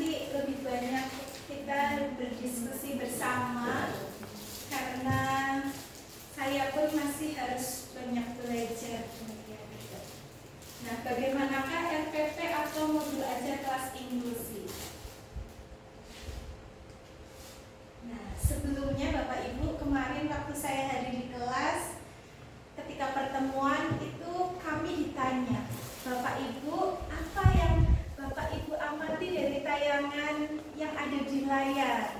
nanti lebih banyak kita berdiskusi bersama karena saya pun masih harus banyak belajar. Nah, bagaimanakah RPP atau modul ajar kelas inklusi? Nah, sebelumnya Bapak Ibu, kemarin waktu saya hadir di kelas, ketika pertemuan itu kami ditanya, Bapak Ibu, apa yang Bapak Ibu amati dari tayangan yang ada di layar?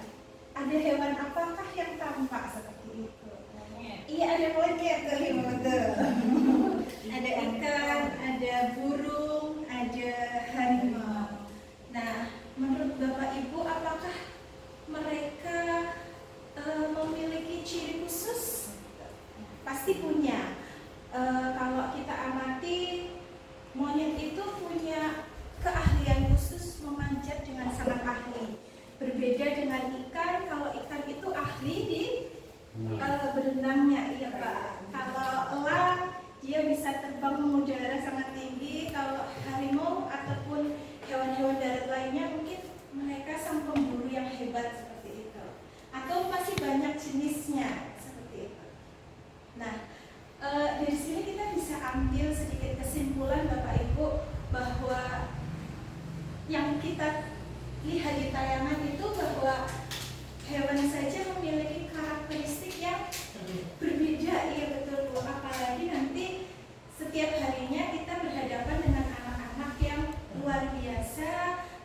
Ada hewan apakah yang tampak seperti itu? Iya, ada monyet, betul. Ada ikan, ada burung, ada harimau. Nah, menurut Bapak Ibu, apakah mereka memiliki ciri khusus? Pasti punya. Kalau kita amati, monyet itu punya keahlian khusus memanjat dengan sangat ahli. Berbeda dengan ikan, kalau ikan itu ahli di berenangnya, iya Pak. Kalau elang, dia bisa terbang mengudara sangat tinggi. Kalau harimau ataupun hewan-hewan darat lainnya, mungkin mereka sang pemburu yang hebat seperti itu. Atau masih banyak jenisnya seperti itu. Nah, dari sini kita bisa ambil sedikit kesimpulan Bapak Ibu bahwa yang kita lihat di tayangan itu bahwa hewan saja memiliki karakteristik yang berbeda, ya betul Bu. Apalagi nanti setiap harinya kita berhadapan dengan anak-anak yang luar biasa,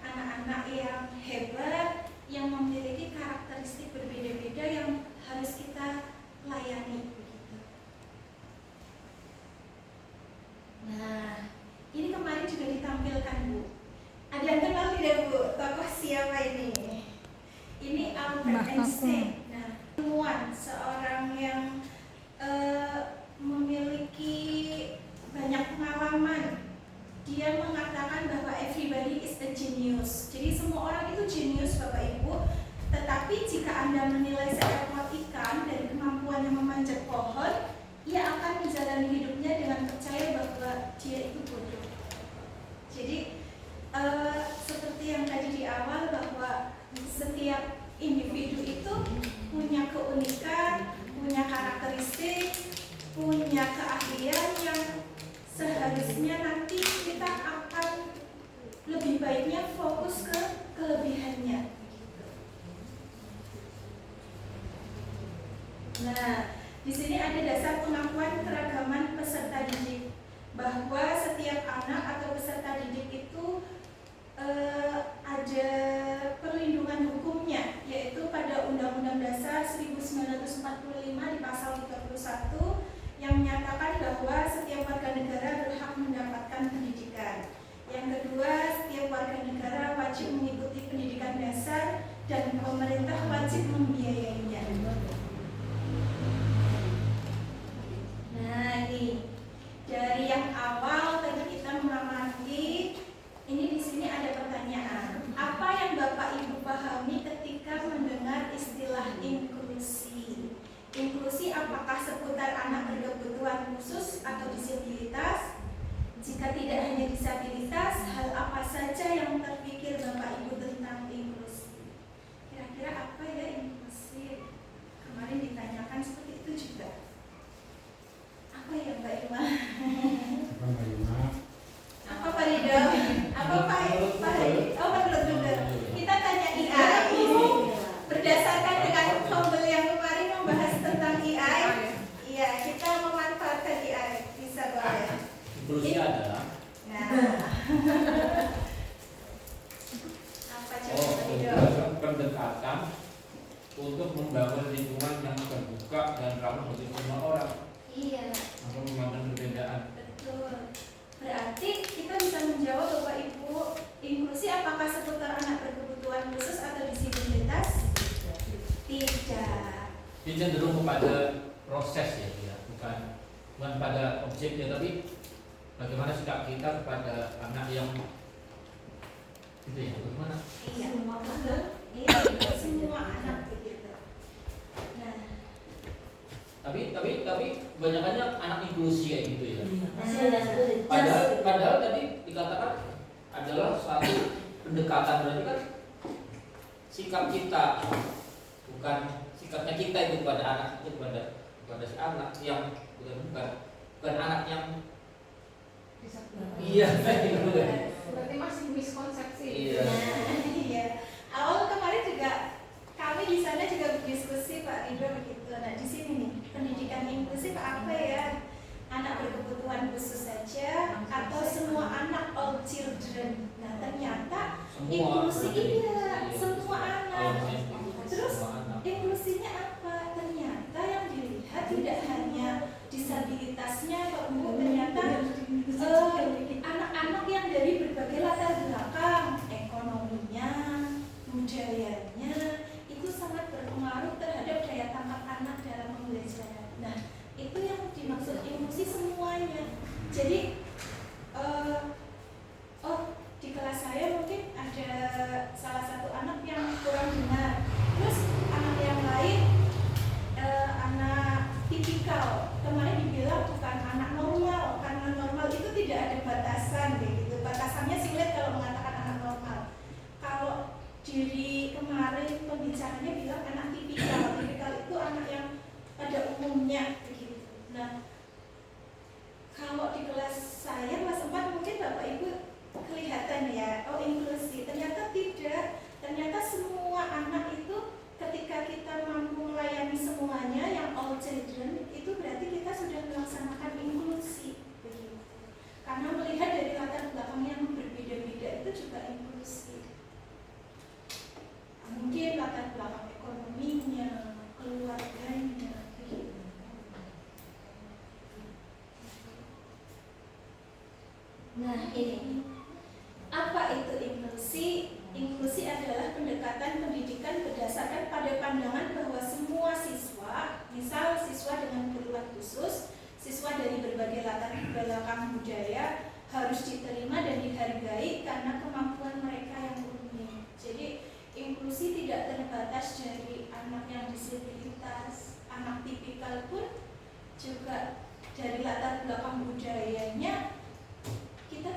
anak-anak yang hebat, yang memiliki karakteristik berbeda-beda yang harus kita layani. Nah, ini kemarin juga ditampilkan Bu. Ada yang kenal tidak Bu? Tokoh siapa ini? Ini Albert Einstein. Nah, ilmuwan, seorang yang memiliki banyak pengalaman. Dia mengatakan bahwa everybody is a genius. Jadi semua orang itu jenius Bapak Ibu. Tetapi jika Anda menilai seekor ikan dari kemampuannya memanjat pohon, ia akan menjalani hidupnya dengan percaya bahwa dia itu bodoh. Jadi seperti yang tadi di awal bahwa setiap individu itu punya keunikan, punya karakteristik, punya keahlian yang seharusnya nanti kita akan lebih baiknya fokus ke kelebihannya. Nah, di sini ada dasar pengakuan keragaman peserta didik, bahwa setiap anak atau peserta didik itu ada perlindungan hukumnya, yaitu pada Undang-Undang Dasar 1945 di pasal 31 yang menyatakan bahwa setiap warga negara berhak mendapatkan pendidikan. Yang kedua, setiap warga negara wajib mengikuti pendidikan dasar dan pemerintah wajib membiayainya. Nah, ini dari yang awal tadi kita mengamati, ini di sini ada pertanyaan. Apa yang Bapak Ibu pahami ketika mendengar istilah inklusi? Inklusi apakah seputar anak berkebutuhan khusus atau disabilitas? Jika tidak hanya disabilitas, hal apa saja yang terpikir Bapak Ibu tentang inklusi? Kira-kira apa ya inklusi? Kemarin ditanyakan seperti itu juga. Apa ya Mbak Irma? Apa Pak Ridho? Apa Pak Ridho? Oh, menurut juga. Kita tanya IAI. Berdasarkan dengan tombol yang kemarin membahas tentang IAI, iya kita memanfaatkan IAI. Bisa boleh. Inklusi adalah. Nah. Apa coba Pak Ridho? Pendekatan untuk membangun lingkungan yang terbuka dan ramah bagi semua orang. Iya. Untuk memandang perbedaan. Betul. Berarti kita bisa menjawab Bapak Ibu, inklusi apakah seputar anak berkebutuhan khusus atau disabilitas? Tidak. Ini cenderung kepada proses ya, bukan pada objeknya, tapi bagaimana sikap kita kepada anak yang itu ya, bagaimana? Iya, iya, semua anak begitu. Nah, tapi kebanyakannya anak inklusi kayak gitu ya. Padahal Padahal tadi dikatakan adalah satu pendekatan, berarti kan sikap kita, bukan sikapnya kita itu kepada anak itu kepada si anak yang bukan anak yang iya gitu. Berarti masih miskonsepsi. Iya. Iya. Awal kemarin juga kami di sana juga berdiskusi Pak Ridho begitu. Nah di sini nih pendidikan inklusif apa ya? Anak berkebutuhan khusus saja atau semua anak, all children? Nah ternyata inklusi iya semua anak. Terus inklusinya apa? Ternyata yang dilihat tidak hanya disabilitasnya, Pak Bu, ternyata anak-anak yang dari berbagai latar belakang, ekonominya, budayanya, itu sangat berpengaruh terhadap daya tangkap anak dalam pembelajaran. Nah, itu yang dimaksud inklusi semuanya. Jadi, di kelas saya mungkin ada salah satu anak yang kurang dengar, terus anak yang lain anak tipikal. Kemarin dibilang bukan anak normal, karena normal itu tidak ada batasan kayak gitu. Batasannya sulit kalau mengatakan anak normal. Kalau diri kemarin pembicaranya bilang anak tipikal. Tipikal itu anak yang pada umumnya begitu. Nah, kalau di kelas saya kelas 4 mungkin Bapak Ibu kelihatan ya, oh inklusi. Ternyata tidak. Ternyata semua anak itu ketika kita mampu melayani semuanya yang all children, itu berarti kita sudah melaksanakan inklusi begitu. Karena melihat dari latar belakang yang berbeda-beda itu juga inklusi. Mungkin latar belakang ekonominya, keluarganya begitu. Nah ini apa itu inklusi? Inklusi adalah pendekatan pendidikan berdasarkan pada pandangan bahwa semua siswa, misal siswa dengan kebutuhan khusus, siswa dari berbagai latar belakang budaya, harus diterima dan dihargai karena kemampuan mereka yang unik. Jadi inklusi tidak terbatas dari anak yang disabilitas, anak tipikal pun juga dari latar belakang budayanya kita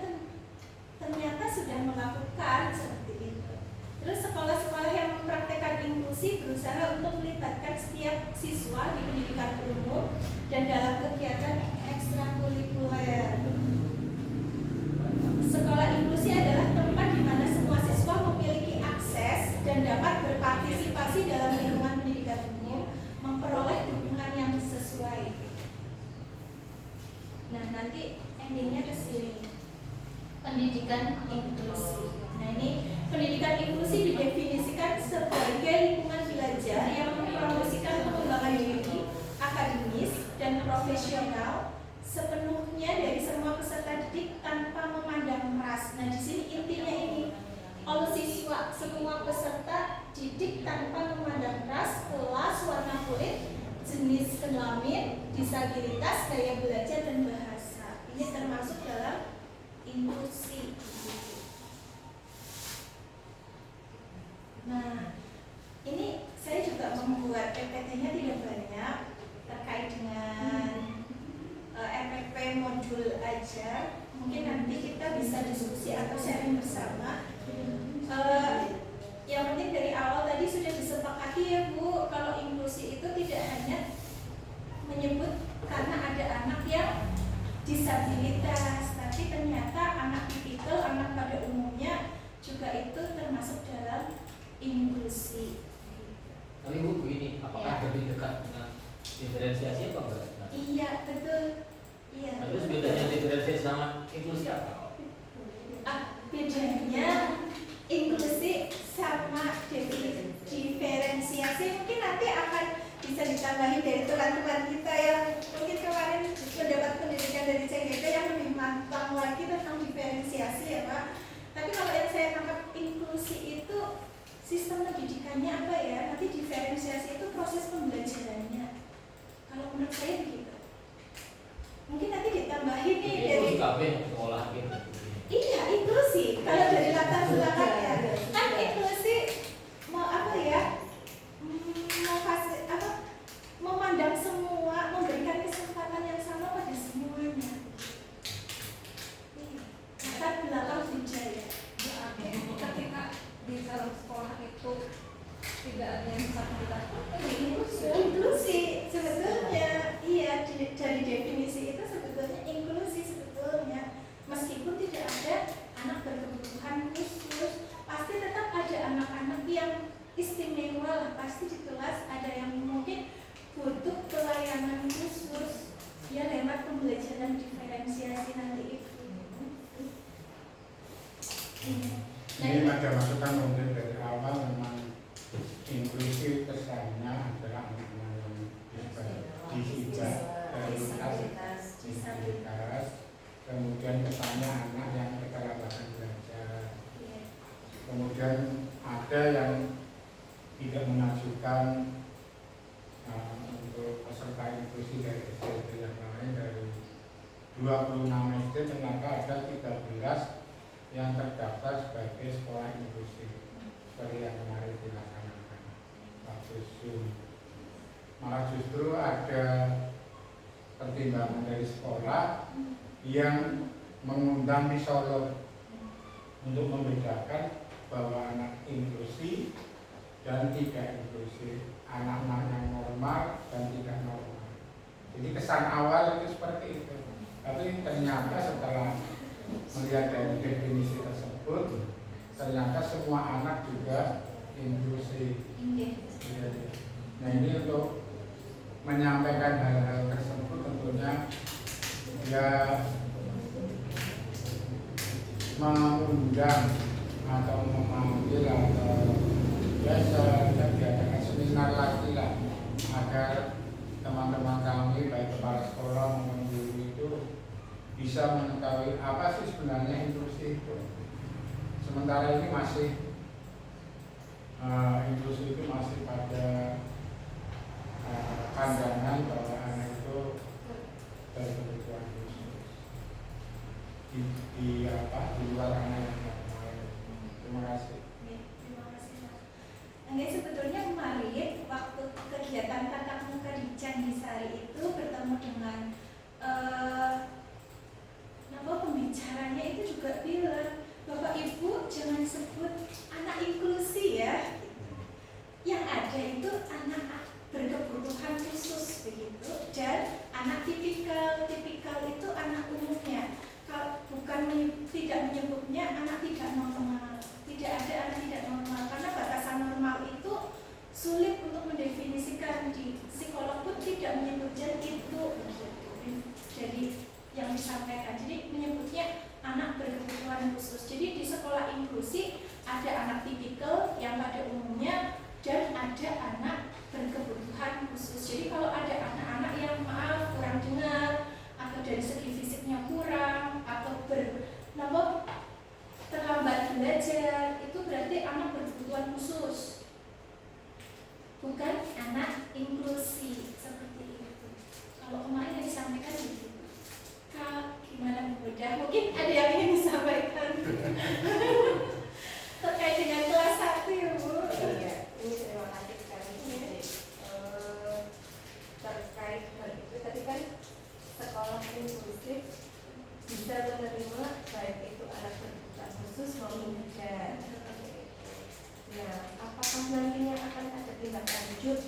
ternyata sudah melakukan seperti itu. Terus sekolah-sekolah yang mempraktekkan inklusi berusaha untuk melibatkan setiap siswa di pendidikan umum dan dalam kegiatan ekstrakurikuler. Sekolah inklusi adalah tempat di mana semua siswa memiliki akses dan dapat berpartisipasi dalam lingkungan pendidikan umum, memperoleh dukungan yang sesuai. Nah, nanti endingnya ke sini. Pendidikan inklusi. Nah, ini pendidikan inklusi didefinisikan sebagai lingkungan belajar yang mempromosikan pengembangan diri, akademis, dan profesional sepenuhnya dari semua peserta didik tanpa memandang ras. Nah, di sini intinya ini, all siswa, semua peserta didik tanpa memandang ras, kelas, warna kulit, jenis kelamin, disabilitas, gaya belajar, dan bahasa. Ini termasuk dalam inklusi. Nah, ini saya juga membuat PPT-nya tidak banyak terkait dengan RPP modul aja. Mungkin nanti kita bisa diskusi atau sharing bersama. Yang penting dari awal tadi sudah disepakati ya Bu, kalau inklusi itu tidak hanya menyebut karena ada anak yang disabilitas, tapi ternyata anak tipikal, anak pada umumnya juga itu termasuk dalam inklusi. Tapi Bu begini, apakah lebih dekat dengan diferensiasi apa enggak? Iya betul. Iya. Terus bedanya diferensiasi sama inklusi apa? Bedanya inklusi sama diferensiasi mungkin nanti akan bisa ditambahin dari tuan-tuan kita yang mungkin kemarin mendapat pendidikan dari CGT yang lebih matang lagi tentang diferensiasi ya Pak. Tapi kalau yang saya tangkap inklusi itu sistem pendidikannya apa ya? Nanti diferensiasi itu proses pembelajarannya. Kalau menurut saya begitu. Mungkin nanti ditambahin nih dari sekolah gitu. Iya inklusi. Kalau dari latar belakangnya kan inklusi mau apa ya? Memandang semua, memberikan kesempatan yang sama pada semuanya. Latar belakang budaya. Ketika di dalam sekolah itu istimewa lah, pasti di kelas ada yang mungkin butuh pelayanan khusus ya lewat pembelajaran diferensiasi nanti itu. Ini ada masukan mungkin dari awal memang inklusi kesannya adalah anak-anak yang disabilitas, kemudian kesannya anak yang keterbatasan belajar, kemudian ada yang tidak mengajukan untuk peserta inklusi dari SD yang lain, dari 26 SD ternyata ada 13 yang terdaftar sebagai sekolah inklusi seperti yang kemarin dilaksanakan waktu Zoom. Malah justru ada pertimbangan dari sekolah yang mengundang psikolog untuk membedakan bahwa anak inklusi dan tidak inklusi, anak-anak yang normal dan tidak normal. Jadi kesan awal itu seperti itu, tapi ternyata setelah melihat dari definisi tersebut, ternyata semua anak juga inklusi. Nah ini untuk menyampaikan hal-hal tersebut tentunya ya mengundang atau memanggil atau biasa diadakan seminar lagi lah agar teman-teman kami baik kepala sekolah maupun guru itu bisa mengetahui apa sih sebenarnya inklusi itu. Sementara ini masih inklusi itu masih pada pandangan bahwa anak itu berkebutuhan khusus di luar anak yang normal. Terima kasih. Terima kasih Mas. Nah, sebetulnya kemarin waktu kegiatan tatap muka di Candisari itu bertemu dengan pembicaranya itu juga bilang, Bapak Ibu jangan sebut anak inklusi ya. Yang ada itu anak berkebutuhan khusus begitu, dan anak tipikal itu anak umumnya. Kalau tidak menyebutnya anak tidak normal, tidak ada anak tidak normal karena batasan normal itu sulit untuk mendefinisikan, di psikolog pun tidak menyebutnya itu. Jadi yang disampaikan, jadi menyebutnya anak berkebutuhan khusus. Jadi di sekolah inklusi ada anak tipikal yang pada umumnya dan ada anak berkebutuhan khusus. Jadi kalau ada anak-anak yang kurang dengar atau dari segi fisiknya kurang atau terlambat belajar, itu berarti anak berkebutuhan khusus, bukan anak inklusi seperti itu. Kalau kemarin yang disampaikan begitu. Kak, gimana Bu Beda? Mungkin ada yang ingin disampaikan terkait dengan kelas 1 ya Bu. Iya, ini terima kasih sekali. Terkait hal itu tadi kan sekolah inklusif bisa menerima baik itu anak berkebutuhan khusus maupun tidak. Nah, apakah nantinya akan ada tindak lanjut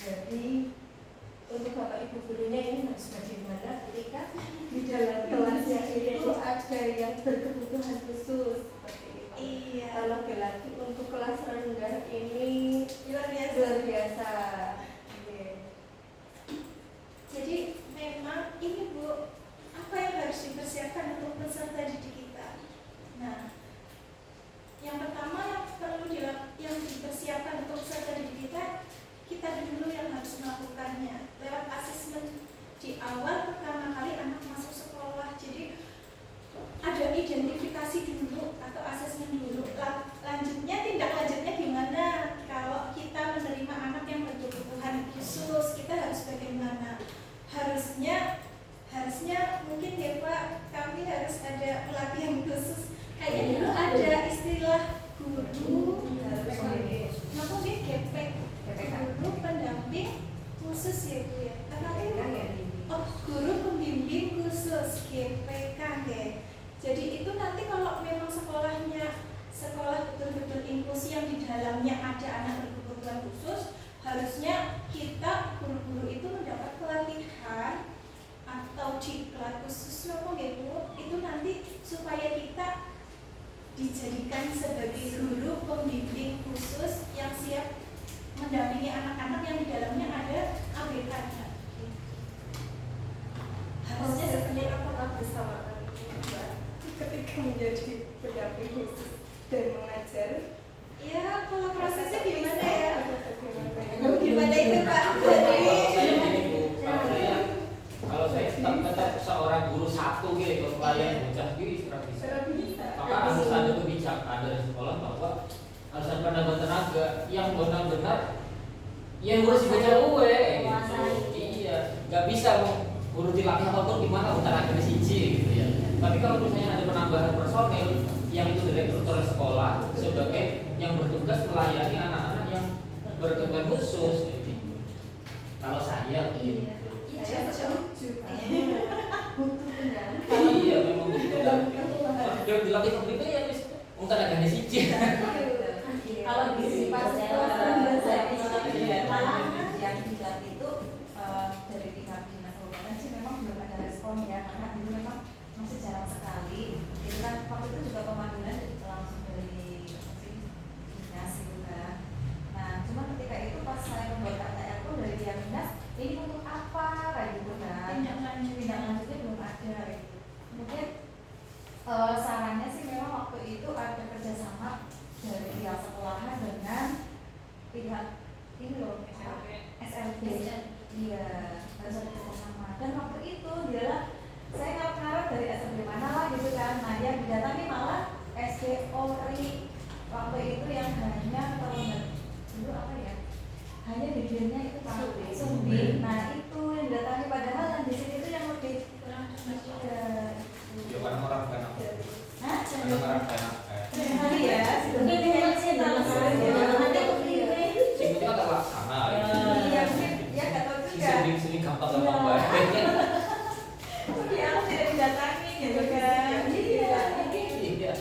dari untuk Bapak Ibu gurunya ini harus bagaimana ketika di dalam kelasnya itu ada yang berkebutuhan khusus seperti itu. Iya. Kalau lagi untuk kelas rendah ini Luar biasa. luar biasa. Jadi memang ini Bu, apa yang harus dipersiapkan untuk peserta didik kita? Nah, yang pertama yang perlu yang dipersiapkan untuk peserta didik kita dulu yang harus melakukannya lewat asesmen di awal pertama kali anak masuk sekolah. Jadi ada identifikasi dulu atau asesmen dulu. Lanjutnya tindak lanjutnya gimana? Kalau kita menerima anak yang berkebutuhan khusus, kita harus bagaimana? Harusnya mungkin ya Pak, kami harus ada pelatihan khusus. Kayaknya dulu ada istilah guru mungkin gepek, guru pendamping khusus ya Bu ya. Guru pembimbing khusus GPK ya. Jadi itu nanti kalau memang sekolahnya sekolah betul-betul inklusi yang di dalamnya ada anak berkebutuhan khusus, harusnya kita guru-guru itu mendapat pelatihan atau diklat khusus itu nanti supaya kita dijadikan sebagai guru pembimbing khusus yang dalamnya ada ABK-nya. Harusnya seperti apa? apakah bersamaan Mbak ketika menjadi pendamping khusus dan mengajar? Ya, kalau prosesnya gimana ya? Bagaimana? Gimana itu Pak? Kalau saya gini Bu, kalau saya tetap seorang guru satu gitu, kalau pelayan bocah gitu bisa. Bisa. Maka harus ada kebijakan dari sekolah bahwa harus ada penambah tenaga yang benar-benar yang ngurus bocah gue gitu. Iya, nggak bisa guru dilatih apapun gimana tenaga siji gitu ya. Tapi kalau misalnya ada penambahan personil yang itu direkrut oleh sekolah sebagai yang bertugas melayani anak-anak yang berkebutuhan khusus gitu. Kalau saya gitu. Saya setuju. Butuh benar. Iya memang begitu. Yang dilatih pemerintah ya wis untuk tenaga siji. Kalau di pas yang dilatih itu dari pihak dinas kabupaten sih memang belum ada respon ya, karena dulu memang masih jarang sekali. Itu kan waktu itu juga pemanggilan langsung dari dinas gitu kan. Nah cuma ketika itu pas saya membuat KTR pun dari pihak dinas ini untuk apa kayak gitu kan. Tindak lanjutnya belum ada gitu. Mungkin sarannya sih memang waktu itu ada kerjasama dari pihak sekolahan dengan pihak ini loh SLB. Iya, harus ada kerjasama. Dan waktu itu dia saya ngarep-ngarep dari SLB mana lah gitu kan. Nah yang didatangi malah SD Ori waktu itu yang hanya kalau nggak dulu apa ya, hanya dirjennya itu Pak Sumbi. Nah itu yang didatangi, padahal yang di sini itu yang lebih Ya orang-orang kan. Hah? Orang-orang kan. Hari ya, sebenarnya sih dalam ada Sing itu kan terlaksana. iya mungkin ya nggak tahu juga. Sini gampang-gampang baik. Mungkin aku tidak didatangi gitu kan. Iya. Iya.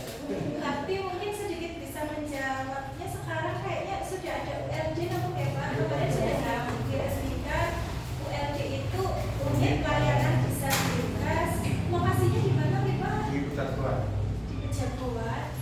Tapi mungkin sedikit bisa menjawabnya sekarang kayaknya sudah ada ULD namun ya Pak, kemarin sudah diresmikan ULD itu unit layanan disabilitas. Lokasinya di mana nih Pak? Di Kota Tua. Di Pejabat.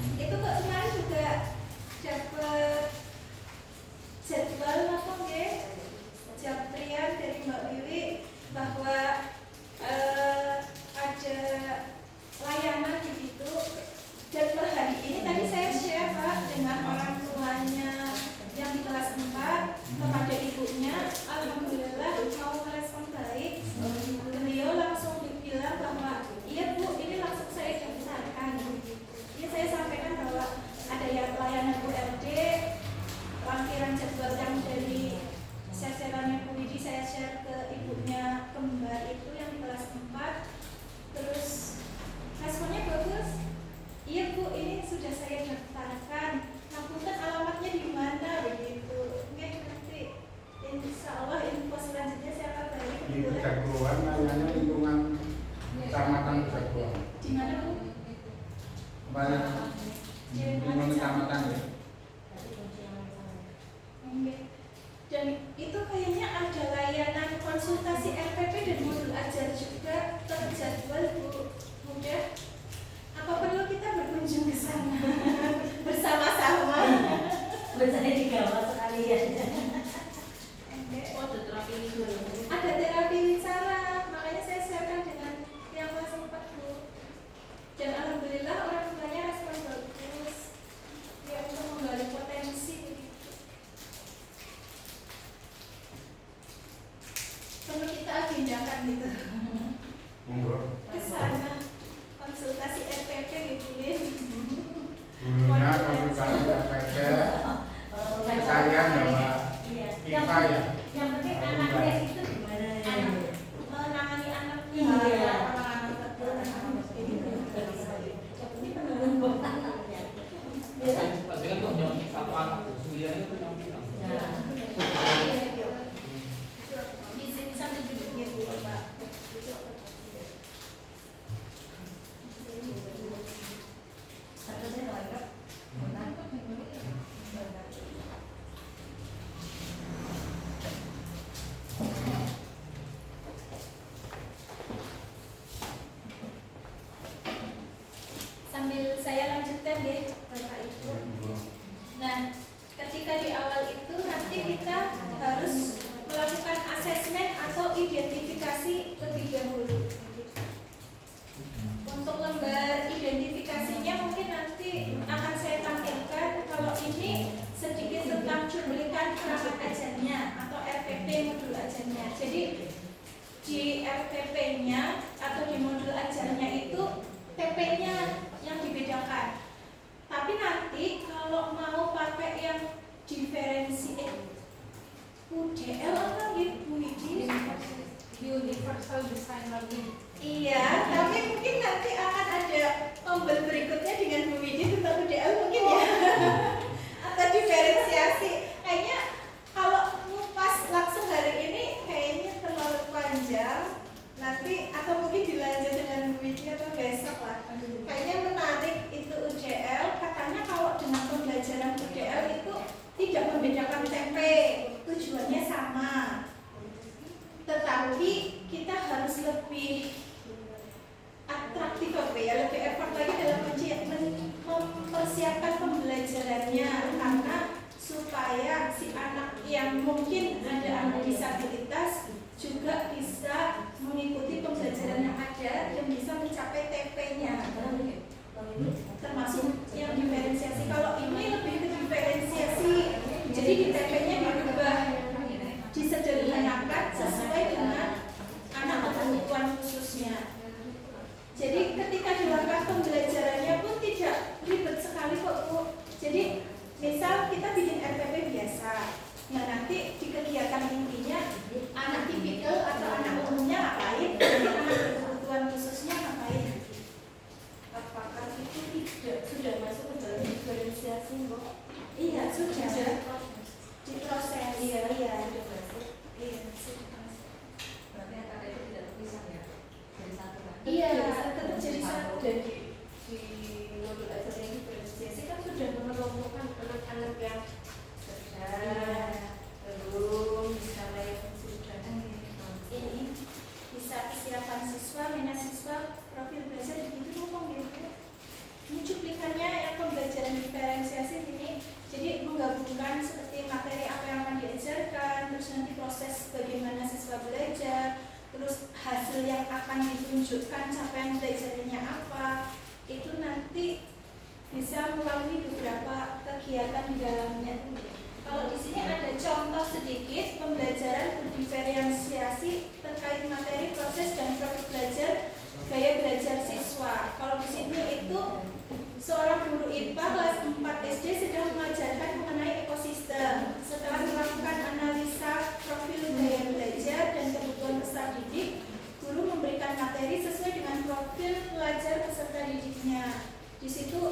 pembelajarannya. Jadi di RTP-nya atau di modul ajarnya itu TP-nya yang dibedakan. Tapi nanti kalau mau pakai yang diferensi UDL apa gitu Universal Design Learning. iya, tapi mungkin nanti akan ada tombol berikutnya dengan Bu Widi tentang UDL mungkin ya. Atau diferensiasi. Kayaknya kalau ngupas langsung hari ini kayaknya terlalu panjang. Nanti atau mungkin dilanjut dengan Bu Widi atau besok lah. Kayaknya menarik itu UDL. Katanya kalau dengan pembelajaran UDL itu tidak membedakan TP, tujuannya sama. Tetapi kita harus lebih atraktif lebih effort lagi dalam mempersiapkan pembelajarannya, karena supaya si anak yang mungkin ada anak disabilitas juga bisa mengikuti pembelajaran yang ada dan bisa mencapai TP-nya, termasuk yang diferensiasi. Kalau ini lebih ke diferensiasi, jadi di TP-nya dirubah, disederhanakan sesuai dengan anak kebutuhan khususnya. Jadi ketika dilakukan pembelajarannya pun tidak ribet sekali kok Bu. Jadi misal kita bikin RTP biasa, nah nanti di kegiatan intinya anak tipikal atau anak umumnya ngapain, anak kebutuhan khususnya ngapain. Apakah itu tidak sudah masuk ke dalam diferensiasi Bu? Iya sudah. Diproses. Iya sudah masuk. Iya sudah masuk. Berarti antara itu tidak terpisah ya dari satu kan? Iya, tetap jadi satu. Dan di modul ajarnya diferensiasi kan sudah mengelompokkan anak-anak yang sedang, belum, misalnya yang sudah ini bisa kesiapan siswa, minat siswa, profil belajar begitu ngomong gitu. Ini cuplikannya yang pembelajaran diferensiasi ini. Jadi menggabungkan seperti materi apa yang akan diajarkan, terus nanti proses bagaimana siswa belajar, terus hasil yang akan ditunjukkan capaian belajarnya apa, itu nanti bisa melalui beberapa kegiatan di dalamnya. Kalau di sini ada contoh sedikit pembelajaran berdiferensiasi terkait materi, proses dan profil belajar, gaya belajar siswa. Kalau di sini itu seorang guru IPA kelas 4 SD sedang mengajarkan mengenai ekosistem. Setelah melakukan analisa profil gaya belajar dan kebutuhan peserta didik, guru memberikan materi sesuai dengan profil pelajar peserta didiknya. Di situ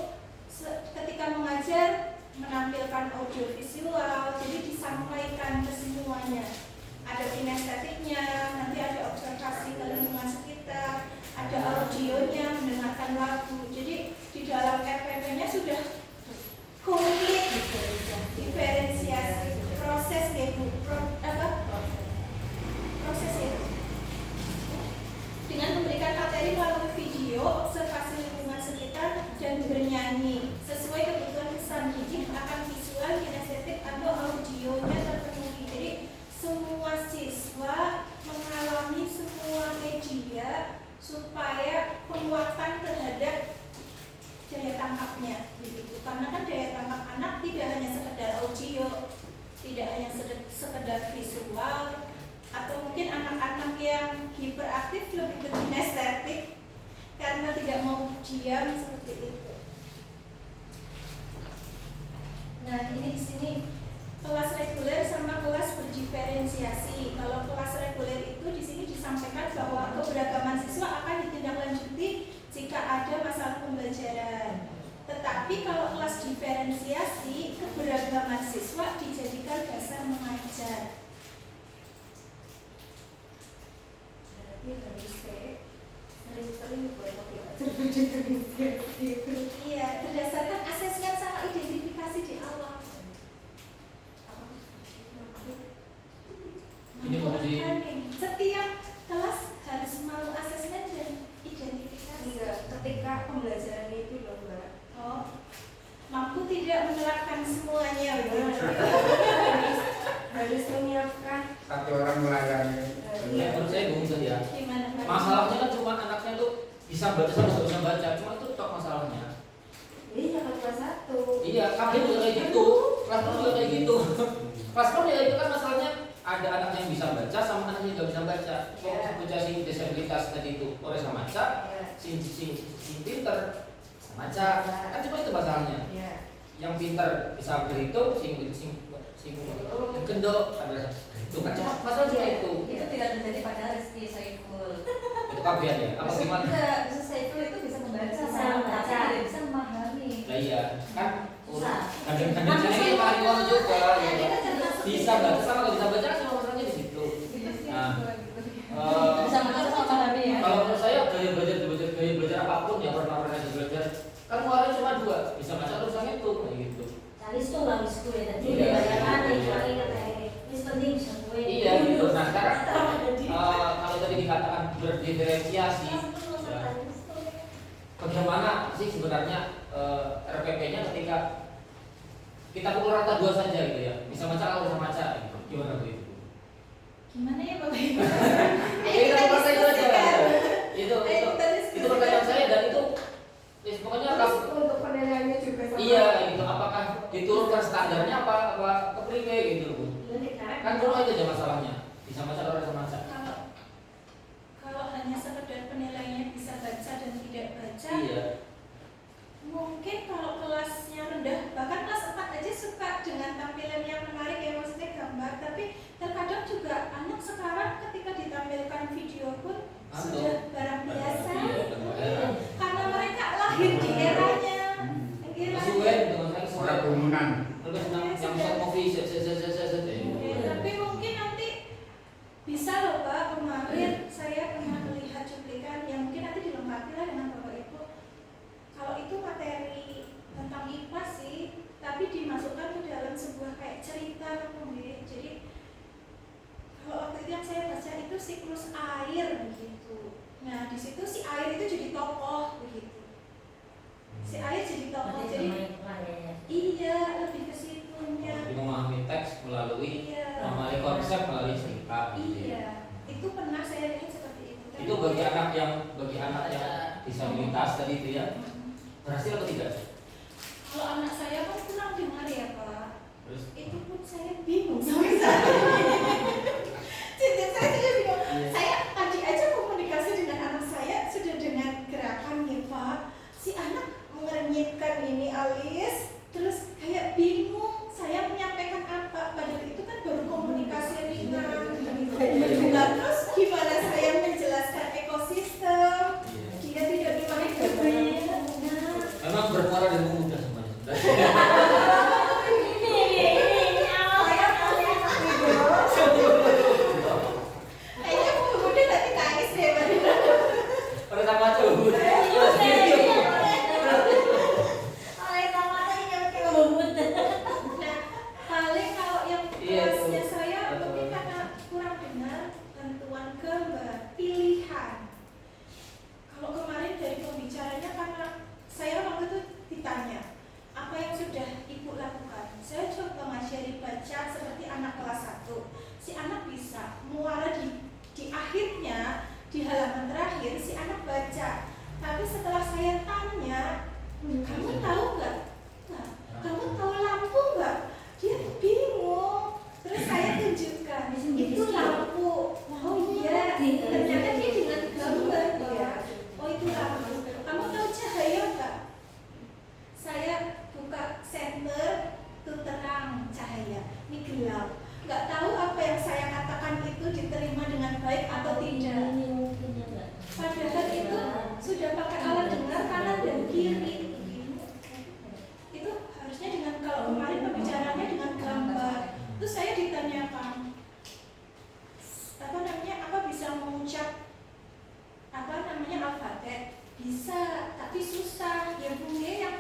ketika mengajar menampilkan audio visual, jadi disampaikan ke semuanya. Ada kinestetiknya, nanti ada observasi ke lingkungan sekitar, ada audionya, mendengarkan lagu. Jadi di dalam RPP-nya sudah komplit diferensiasi proses proses itu dengan memberikan materi melalui video, observasi lingkungan sekitar dan bernyanyi sesuai kebutuhan peserta didik akan visual, kinestetik atau audionya terpenuhi. Jadi semua siswa mengalami semua media supaya penguatan terhadap daya tangkapnya begitu. Karena kan daya tangkap anak tidak hanya sekedar audio, tidak hanya sekedar visual, atau mungkin anak-anak yang hiperaktif lebih ke kinestetik karena tidak mau diam seperti itu. Nah, ini di sini kelas reguler sama kelas berdiferensiasi. Kalau kelas reguler itu di sini disampaikan bahwa keberagaman siswa akan ditindaklanjuti jika ada masalah pembelajaran. Tetapi kalau kelas diferensiasi, keberagaman siswa dijadikan dasar mengajar. Berarti harus sering-sering buat iya, berdasarkan asesmen sama identifikasi di awal. Ini kondisi setiap kelas harus mau asesmen dan identifikasi. Enggak, ketika pembelajaran itu loh Mbak. Oh, mampu tidak menerapkan semuanya, harus menyiapkan Satu orang melayani. menurut saya bingung tadi ya. gimana? Masalahnya kan cuma anaknya tuh bisa baca sama nggak bisa baca, cuma itu tok masalahnya. iya kalau kelas 1. Iya, kakek juga kayak gitu, kelas 6 juga kayak gitu. Kelas 6 ya itu kan masalahnya ada anak yang bisa baca sama anak yang nggak bisa baca. Kalau bocah sing disabilitas tadi itu oleh sama baca, sing pinter baca, kan cuma itu masalahnya. Yang pinter bisa berhitung, sing kendor ada itu kan cuma masalah cuma itu. Itu tidak terjadi pada Rizky Saiful. Itu kabian ya? Apa gimana? Bisa Saiful itu bisa membaca, Bisa tapi membaca. tidak bisa memahami. Nah iya kan. Susah. Kadang-kadang saya yang paling kuat juga. Ya, dia kan termasuk Bisa baca sama nggak bisa baca cuma masalahnya di situ. Nah, bisa membaca sama memahami ya. kalau menurut saya gaya belajar apapun yang pernah belajar kan muaranya cuma dua, bisa baca terus yang itu kayak gitu. Calis tuh nggak bisa gue tadi Iya. bayangkan cuma ingat ini penting bisa gue. Iya gitu. Nah sekarang kalau tadi dikatakan berdiferensiasi, ya, bagaimana sih sebenarnya RPP-nya ketika kita pukul rata dua saja gitu ya, bisa baca kalau bisa baca gitu. Gimana begitu? Gimana ya Bapak Ibu? Itu pertanyaan itu aja. Itu pertanyaan saya dan itu pokoknya Terus untuk penilaiannya juga sama. iya gitu. Apakah diturunkan standarnya apa kepriwe gitu Bu? Kan cuma itu aja masalahnya. Bisa baca kalau bisa baca. Kalau hanya sekedar penilaiannya bisa baca dan tidak baca, Iya. mungkin kalau kelasnya rendah, bahkan kelas 4 aja suka dengan tampilan yang menarik ya, maksudnya gambar, tapi terkadang juga anak sekarang ketika ditampilkan video pun sudah barang biasa. Iya, Karena mereka lahir di eranya. Sesuai dengan saya Orang kerumunan. Lebih senang yang short movie Tapi mungkin nanti bisa loh Pak, kemarin saya pernah melihat cuplikan yang mungkin nanti dilengkapi lah dengan Bapak Ibu. Kalau itu materi tentang IPA sih, tapi dimasukkan ke dalam sebuah kayak cerita mungkin. Jadi kalau waktu itu yang saya baca itu siklus air begitu. Nah di situ si air itu jadi tokoh begitu. Si air jadi tokoh, jadi iya lebih ke situnya. Jadi memahami teks melalui Iya. memahami konsep melalui cerita. Iya, itu pernah saya lihat seperti itu. Itu bagi anak yang disabilitas tadi itu ya. Berhasil atau tidak? Kalau anak saya kan kurang dengar ya Pak. Terus Itu pun saya bingung sampai saat ini. Jadi saya juga bingung. Iya. Saya tadi aja komunikasi dengan anak saya sudah dengan gerakan ya Pak. Si anak mengernyitkan ini alis, terus kayak bingung. Saya menyampaikan apa? Padahal itu kan baru komunikasi ringan. Nah, terus gimana saya menjelaskan ekosistem? iya. Dia tidak memahami kebanyakan. Memang bermuara dan mudah semuanya. Kayaknya udah nanti nangis deh. Pada sama tuh. Nah, paling kalau yang Iya, kelasnya itu. saya mungkin karena kurang dengar bantuan gambar pilihan. Kalau kemarin dari pembicaranya karena saya waktu itu ditanya apa yang sudah ibu lakukan. Saya coba ngajari baca seperti anak kelas 1. Si anak bisa muara di akhirnya di halaman terakhir si anak baca. Tapi setelah saya tanya, kamu tahu nggak? Nggak. Kamu tahu lampu nggak? Dia bingung. Terus saya tunjukkan, itu lampu. Oh iya, ternyata dia dengan gambar ya. Oh itu lampu. Kamu tahu cahaya nggak? Saya buka senter, tuh terang cahaya. Ini gelap. Nggak tahu apa yang saya katakan itu diterima dengan baik atau tidak. Padahal itu sudah pakai alat dengar kanan dan kiri. Itu harusnya dengan kalau kemarin pembicaranya dengan gambar. Terus saya ditanyakan apa bisa mengucap alfabet? Bisa, tapi susah. Ya bunyi yang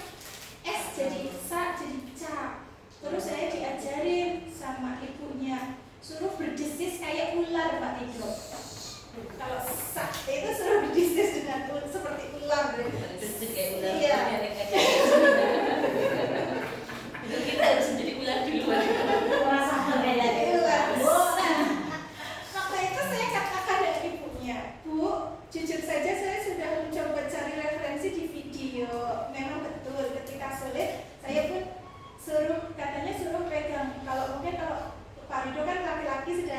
S jadi sa jadi ca. Terus saya diajarin sama ibunya suruh berdesis kayak ular Pak Tito. Kalau sa itu suruh berdesis dengan seperti ular. Iya. Itu kita harus menjadi ular duluan. Waktu itu saya katakan dengan ibunya, Bu, jujur saja saya sudah mencoba cari referensi di video. Memang betul ketika sulit, saya pun katanya suruh pegang. Kalau Pak Rido kan laki-laki sudah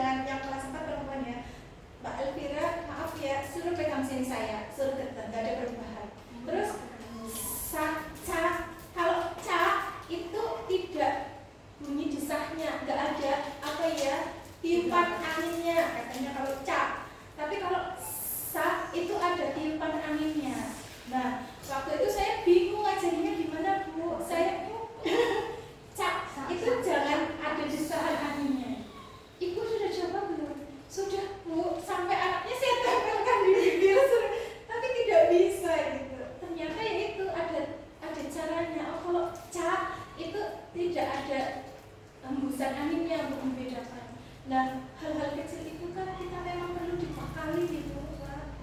hembusan anginnya untuk membedakan. Nah, hal-hal kecil itu kan kita memang perlu dibekali gitu, Pak.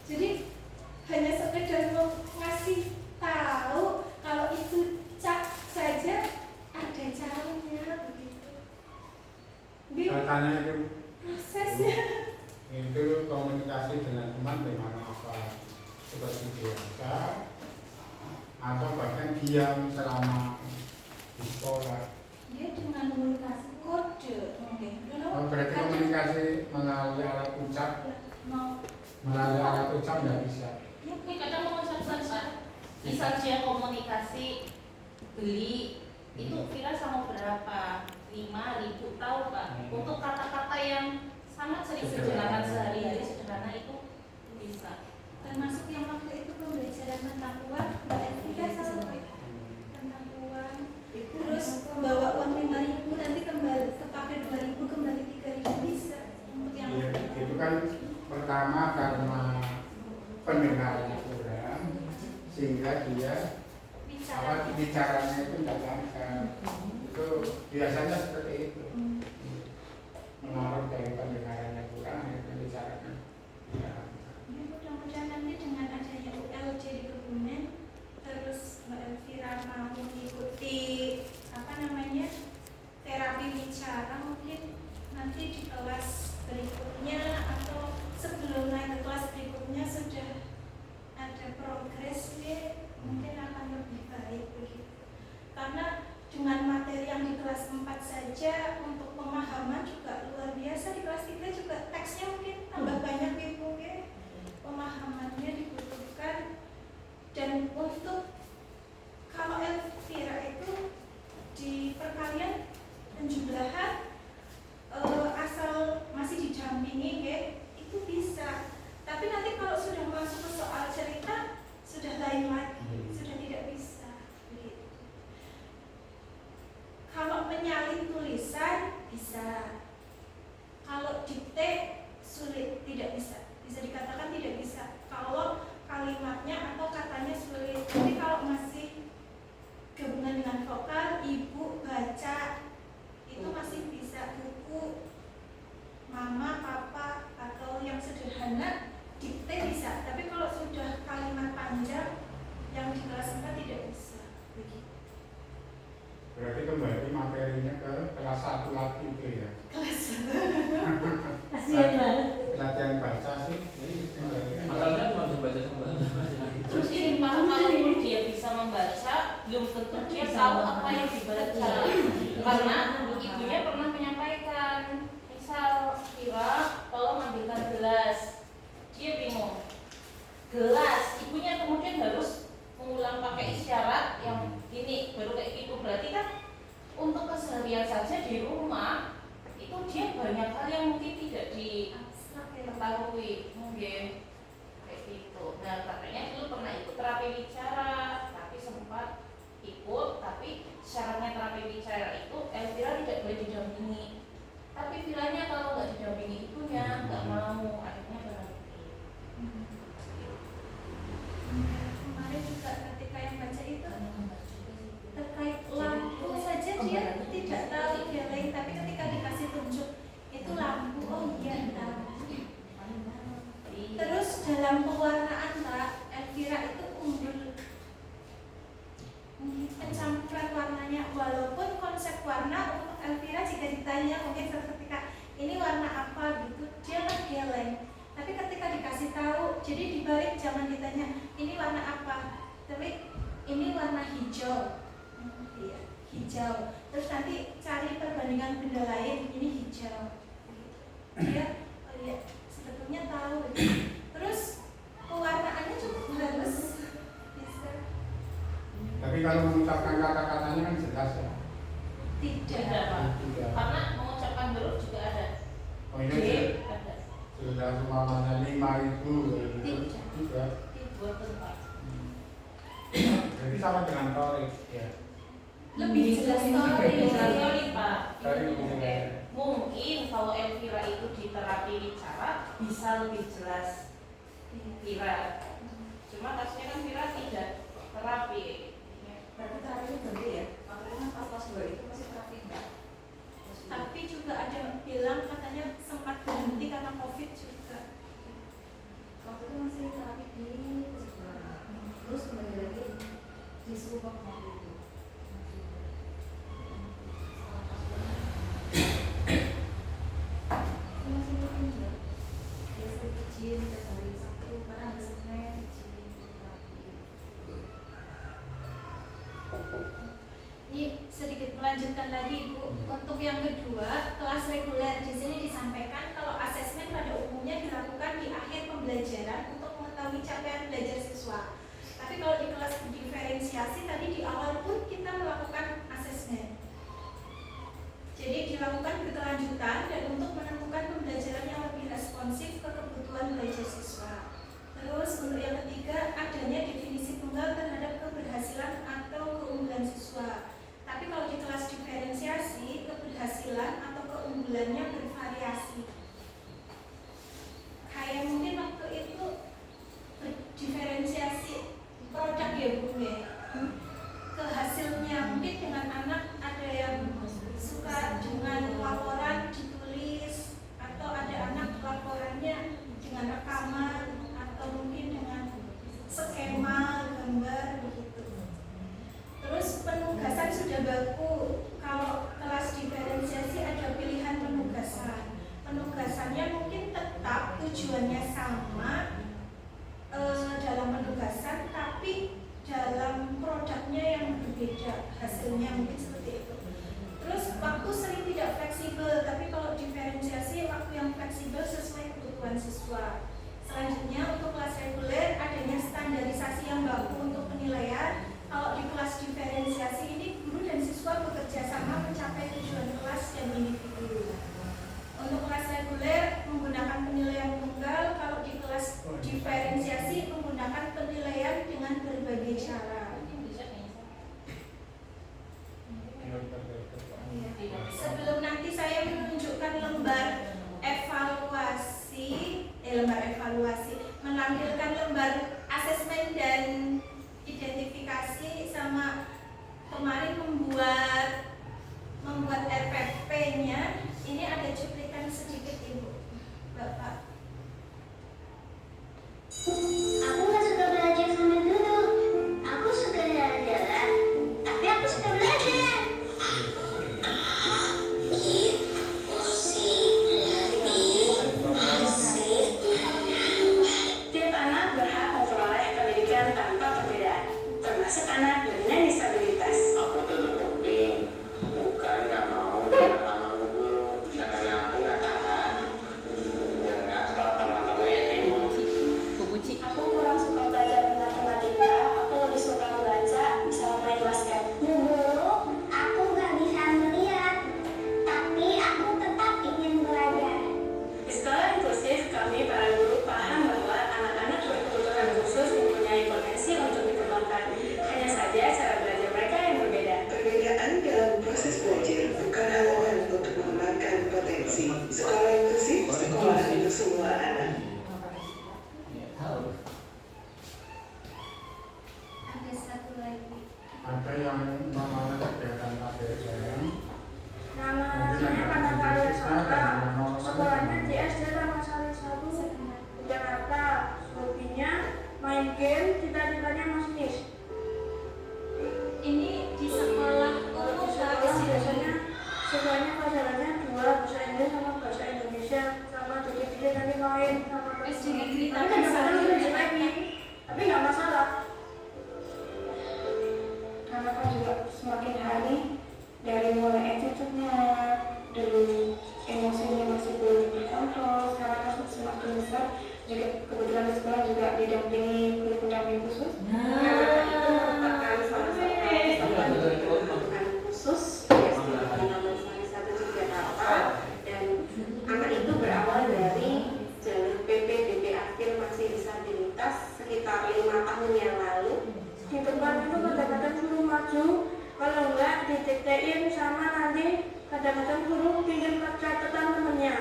Jadi hanya sekedar mau ngasih tahu kalau itu cat saja ada caranya begitu. Katanya itu Prosesnya. itu komunikasi dengan teman dengan apa seperti biasa atau bahkan diam selama di sekolah. Dia dengan komunikasi kode, oke. Oh, berarti komunikasi melalui alat ucap, Mau melalui alat ucap nggak bisa. Ini kadang mengucapkan Pak, misal dia komunikasi beli itu kira sama berapa? 5.000 tahu Pak. Untuk kata-kata yang sangat sering digunakan sehari-hari sederhana itu bisa. termasuk yang waktu itu pembelajaran tentang uang, Mbak Evita sampai tentang uang. Terus bawa uang 5.000 nanti kembali kepake 2.000 kembali 3.000 bisa. Untuk yang Ya, itu kan pertama karena pendengarannya kurang sehingga dia bicara. bicaranya itu tidak lancar. Itu biasanya seperti itu. Mengaruh dari pendengarannya kurang, akhirnya bicaranya tidak lancar. Ya, mudah-mudahan nanti dengan adanya ULJ di Kebumen, terus Mbak Elvira mau mengikuti terapi bicara, mungkin nanti di kelas berikutnya atau sebelum naik ke kelas berikutnya sudah ada progres ya, mungkin akan lebih baik begitu. Karena dengan materi yang di kelas 4 saja untuk pemahaman juga luar biasa, di kelas 3 juga teksnya mungkin tambah banyak ibu ya. Pemahamannya dibutuhkan. Dan untuk kalau Elvira itu di perkalian penjumlahan asal masih didampingi ya, itu bisa. Tapi nanti kalau sudah masuk ke soal cerita sudah lain lagi, sudah tidak bisa gitu. Kalau menyalin tulisan bisa, kalau dikte sulit, tidak bisa. Bisa dikatakan tidak bisa kalau kalimatnya atau katanya sulit. Tapi kalau masih gabungan dengan vokal, ibu baca itu masih bisa. Buku mama, papa atau yang sederhana dikte bisa. Tapi kalau sudah kalimat panjang yang di kelas 4 tidak bisa begitu. Berarti kembali materinya ke kelas 1 lagi itu ya. Kelas Kasihan banget. Latihan baca sih. Jadi kembali. Masalahnya cuma bisa baca sama Terus ini Pak, kalaupun dia bisa membaca, belum tentu dia tahu apa yang dibaca. Karena ibunya pernah menyampaikan, misal Vira, tolong ambilkan gelas. Dia bingung. Gelas, ibunya kemudian harus mengulang pakai isyarat yang ini baru kayak gitu. Berarti kan untuk keseharian saja di rumah itu dia banyak hal yang mungkin tidak diketahui mungkin kayak gitu. Nah katanya dulu pernah ikut terapi bicara, tapi sempat ikut, tapi syaratnya terapi bicara itu Elvira tidak boleh didampingi. Tapi bilangnya kalau nggak didampingi ibunya nggak mau, akhirnya berhenti. kemarin juga ketika yang baca itu terkait lampu saja dia tidak tahu dia lain, tapi ketika dikasih tunjuk itu lampu, oh iya tahu. Terus dalam pewarnaan Kak, Elvira itu unggul. Pencampuran warnanya, walaupun konsep warna untuk Elvira jika ditanya mungkin ketika ini warna apa gitu, dia kan geleng. Tapi ketika dikasih tahu, jadi dibalik jangan ditanya ini warna apa, tapi ini warna hijau. Iya, hijau. Terus nanti cari perbandingan benda lain, ini hijau. Dia oh iya, sebetulnya tahu. Terus pewarnaannya cukup halus. Bisa. Tapi kalau mengucapkan kata-katanya kan jelas ya. Tidak. Tidak Pak, Tidak. karena mengucapkan huruf juga ada. Oh ini D ada. sudah semuanya 5.000 gitu. Tidak. Buat tempat. Jadi sama dengan Torik ya. Lebih jelas story. Sorry Pak. Sorry, Oke. Mungkin kalau Elvira itu di terapi bicara bisa lebih jelas Vira. Cuma kasusnya kan Vira tidak terapi. Berarti terapinya berhenti ya? Makanya kan pas 2 itu masih terapi enggak? lanjutkan lagi Ibu. Untuk yang kedua, kelas reguler di sini disampaikan kalau asesmen pada umumnya dilakukan di akhir pembelajaran untuk mengetahui capaian belajar siswa. Tapi kalau di kelas diferensiasi tadi di awal pun kita melakukan asesmen. Jadi dilakukan berkelanjutan dan untuk menentukan pembelajaran yang lebih responsif ke kebutuhan belajar siswa. Terus untuk yang ketiga, adanya definisi tunggal terhadap keberhasilan atau keunggulan siswa. Tapi kalau di kelas diferensiasi, keberhasilan atau keunggulannya bervariasi. Kayak mungkin waktu itu diferensiasi produk ya Bu ya. Kehasilnya mungkin dengan anak ada yang suka dengan laporan ditulis, atau ada anak laporannya dengan rekaman, atau mungkin dengan skema gambar begitu. Terus penugasan sudah baku. Kalau kelas diferensiasi ada pilihan penugasan. Penugasannya mungkin tetap tujuannya sama dalam penugasan, tapi dalam produknya yang berbeda, hasilnya mungkin seperti itu. Terus waktu sering tidak fleksibel, tapi kalau diferensiasi waktu yang fleksibel sesuai kebutuhan siswa. Selanjutnya untuk kelas reguler adanya standarisasi yang baku untuk penilaian. Kalau di kelas diferensiasi ini guru dan siswa bekerja sama mencapai tujuan kelas dan individu. Untuk kelas reguler menggunakan penilaian tunggal, kalau di kelas diferensiasi menggunakan penilaian dengan berbagai cara. Sebelum nanti saya menunjukkan lembar evaluasi, menampilkan lembar asesmen dan identifikasi, sama kemarin membuat RPP-nya. Ini ada cuplikan sedikit Ibu, Bapak. Aku gak suka belajar sambil duduk. Aku suka jalan-jalan, tapi aku suka belajar. Tiap anak berhak memperoleh pendidikan tanpa perbedaan, termasuk anak dengan disabilitas. Aku tuh penting, bukan nggak mau dengan sama guru, karena aku nggak tahan dengan teman-teman yang bingung. Aku kurang suka belajar matematika. Aku lebih suka membaca, bisa main basket. Guru, aku gak bisa melihat, tapi aku tetap ingin belajar. Di sekolah inklusif, kami para guru paham bahwa anak-anak berkebutuhan khusus mempunyai potensi untuk dikembangkan. Hanya saja cara belajar mereka yang berbeda. Perbedaan dalam proses belajar bukan halangan untuk mengembangkan potensi. Sekolah inklusif, sekolah untuk semua anak. Ada satu lagi. Ada yang namanya kegiatan KBSM. Nama saya Panatalia Sandra. Sekolahnya di SD Taman Sari 1 Jakarta. Hobinya main game, cita-citanya masinis. Ini di sekolah umum Biasanya sekolahnya pelajarannya 2, bahasa Inggris sama bahasa Indonesia, sama dikit-dikit nanti main sama SD Negeri tapi kadang-kadang lebih lagi, tapi nggak masalah. Karena kan juga semakin hari dari mulai attitude-nya, dulu emosinya masih belum dikontrol, sekarang kan semakin besar. Juga kebetulan di sekolah juga didampingi guru pendamping khusus. Karena itu merupakan salah satu kebutuhan khusus di Taman Sari 1 Jakarta, dan anak itu berawal dari jalur PPDB afirmasi disabilitas sekitar 5 tahun yang lalu. Di depan itu kadang-kadang suruh maju, kalau enggak didiktein sama nanti kadang-kadang suruh pinjam catatan temennya.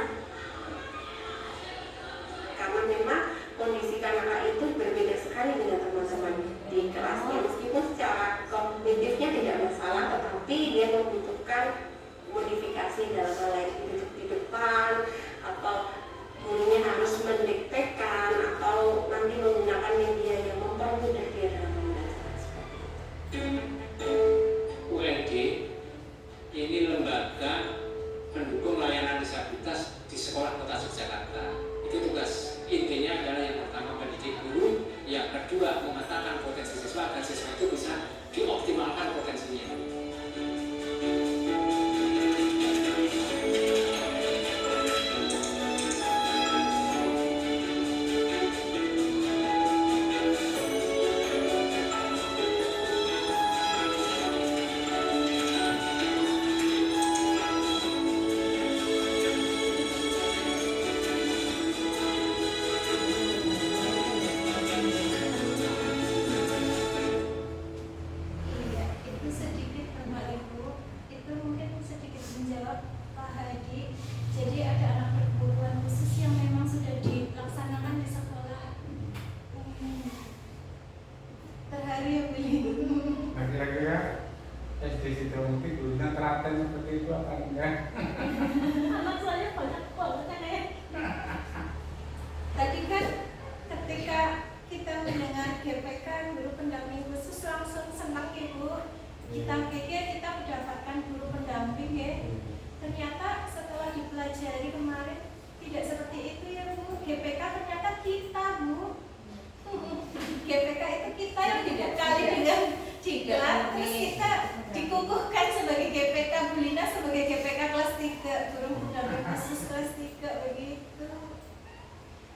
Karena memang kondisi anak itu berbeda sekali dengan teman-teman di kelasnya. Meskipun secara kognitifnya tidak masalah, tetapi dia membutuhkan modifikasi dalam hal lain, duduk di depan, atau gurunya harus mendiktekan, atau nanti menggunakan media yang mempermudah dia dalam pembelajaran seperti itu. UND ini lembaga pendukung layanan disabilitas di sekolah kota Yogyakarta. Itu tugas intinya adalah yang pertama pendidik guru, yang kedua memetakan potensi siswa agar siswa itu bisa dioptimalkan potensinya. di situ mungkin gurunya telaten seperti itu apa enggak? Anak saya banyak banget kayak. Tadi kan ketika kita mendengar GPK guru pendamping khusus langsung senang ya Bu. Kita pikir kita mendapatkan guru pendamping ya. Ternyata setelah dipelajari kemarin tidak seperti itu ya Bu. GPK ternyata kita Bu. GPK itu kita yang dibekali dengan diklat, terus kita dikukuhkan sebagai GPK, Bu Lina sebagai GPK kelas 3, guru pendamping khusus kelas 3 begitu.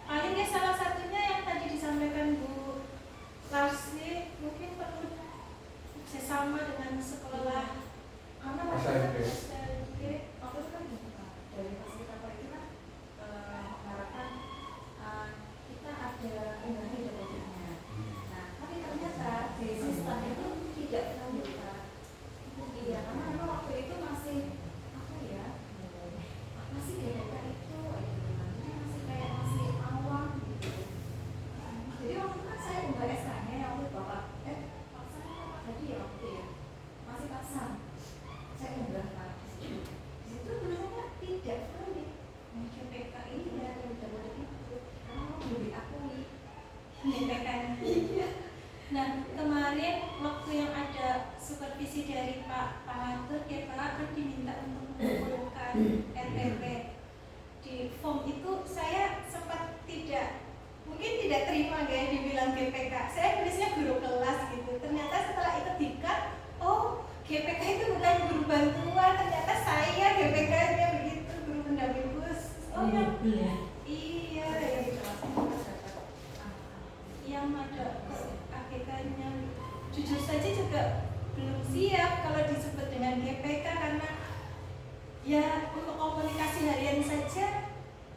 Paling ya salah satunya yang tadi disampaikan Bu Larsi, mungkin perlu bersama dengan sekolah mana SLB. Aku itu kan dari fasilitator itu kan mengharapkan kita ada unggahan ideologinya. Nah, tapi ternyata di sistem itu tidak terbuka. Iya, karena memang waktu itu masih apa ya? Masih GPK itu, jadi masih kayak masih awam gitu. Jadi waktu itu kan saya unggah SK-nya yang waktu bapak paksanya apa tadi ya waktu ya masih pasang. Saya unggah kan di situ tulisannya tidak valid. GPK ini ya yang udah itu karena belum diakui GPK-nya. Nah kemarin waktu yang ada supervisi dari Pak Pangatur ya Pak kan diminta untuk mengumpulkan RPP di form itu. Saya sempat mungkin tidak terima kayak dibilang GPK. Saya tulisnya guru kelas gitu. Ternyata setelah itu dikat, oh GPK itu bukan guru bantuan, ternyata saya GPK-nya begitu, guru pendamping khusus. Oh iya yang ada AGK-nya. Jujur saja juga belum siap kalau disebut dengan GPK karena ya untuk komunikasi harian saja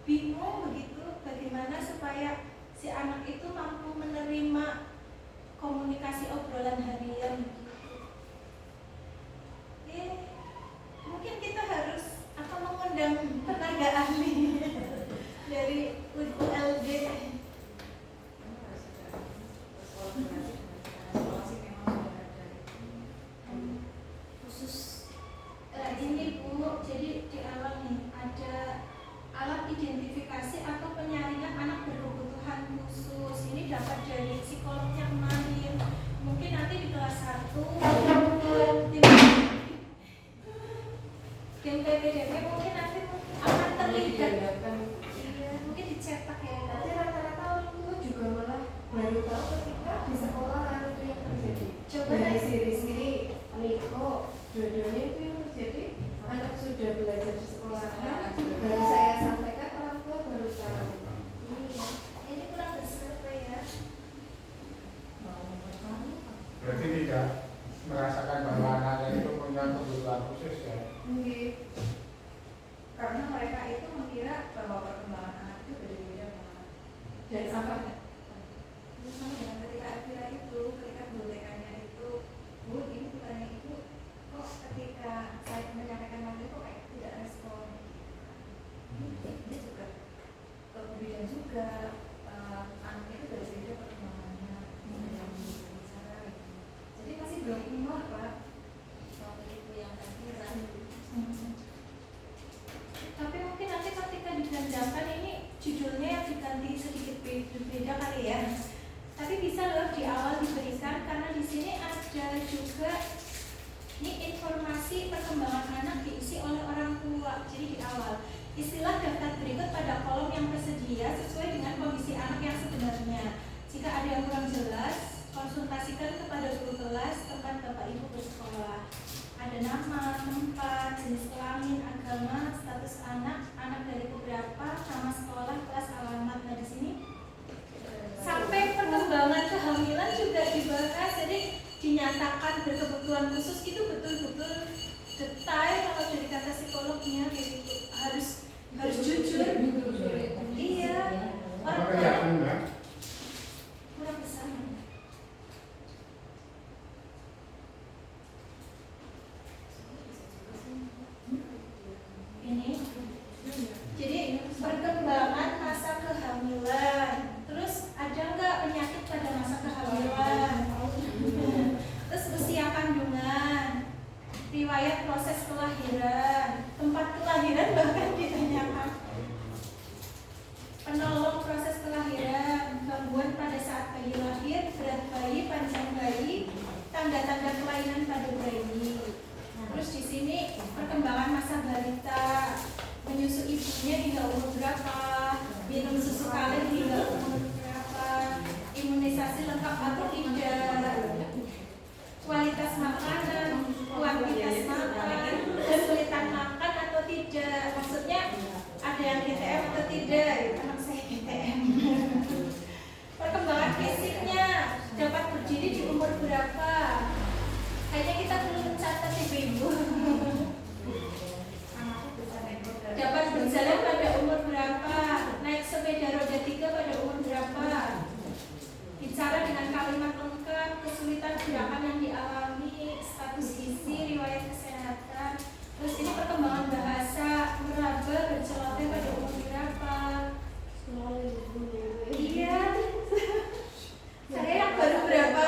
bingung begitu bagaimana supaya si anak itu mampu menerima komunikasi obrolan harian begitu. Mungkin kita harus mengundang tenaga ahli dari ULD. Khusus ini Bu, jadi di awal nih ada alat identifikasi atau penyaringan anak berkebutuhan khusus. Ini dapat dari psikolognya kemarin. Mungkin nanti di kelas 1 tim PPDB mungkin nanti akan terlibat. Iya, mungkin dicetak ya. Tapi rata-rata orang tua juga malah baru tahu ketika di sekolah itu yang terjadi. Coba dari si Rizky, Niko, dua-duanya itu yang terjadi. Anak sudah belajar di sekolah, baru saya sampaikan orang tua baru tahu. Iya, ini kurang bersurvei ya. Berarti tidak merasakan bahwa anaknya itu punya kebutuhan khusus ya? Mungkin karena mereka itu mengira bahwa perkembangan anak itu berbeda dan apa? Misalnya dengan ketika Elvira itu, ketika bonekanya itu, Bu, ini bukannya ibu, kok ketika saya menyampaikan waktu itu kayak tidak respon. Ini juga kemudian juga anak itu berbeda perkembangannya dalam bicara gitu. Jadi masih belum imun Pak waktu itu yang Elvira. Tapi mungkin nanti ketika digandakan ini judulnya yang diganti sedikit berbeda kali ya. Tapi bisa loh di awal diberikan karena di sini ada juga ini informasi perkembangan anak diisi oleh orang tua. Jadi di awal istilah daftar berikut pada kolom yang tersedia sesuai dengan kondisi anak yang sebenarnya. Jika ada yang kurang jelas, konsultasikan kepada guru kelas tempat Bapak Ibu bersekolah. Ada nama, tempat, jenis kelamin, agama, status anak, anak dari beberapa, nama sekolah, kelas, alamat. Nah di sini sampai perkembangan kehamilan juga dibahas. Jadi dinyatakan berkebutuhan khusus itu betul-betul detail kalau dari kata psikolognya gitu. Harus jujur. Iya. Apa kelihatan enggak? Kurang besar. Ini jadi perkembangan masa kehamilan, terus ada nggak penyakit pada masa kehamilan, terus usia kandungan, riwayat proses kelahiran, tempat kelahiran bahkan ditanyakan, penolong proses kelahiran, gangguan pada saat bayi lahir, berat bayi, panjang bayi, tanda-tanda kelainan pada bayi. Terus di sini perkembangan masa balita, menyusu ibunya hingga umur berapa, minum susu kalian hingga umur berapa, imunisasi lengkap atau tidak, kualitas makanan, kuantitas makan, kesulitan makan atau tidak, maksudnya ada yang GTM atau tidak, anak saya GTM. Perkembangan fisiknya dapat berdiri di umur berapa, kayaknya kita perlu mencatat ibu-ibu. Dapat berjalan pada umur berapa, naik sepeda roda 3 pada umur berapa, bicara dengan kalimat lengkap, kesulitan gerakan yang dialami, status gizi, riwayat kesehatan. Terus ini perkembangan bahasa, meraba, berceloteh pada umur berapa. Iya. Saya yang baru berapa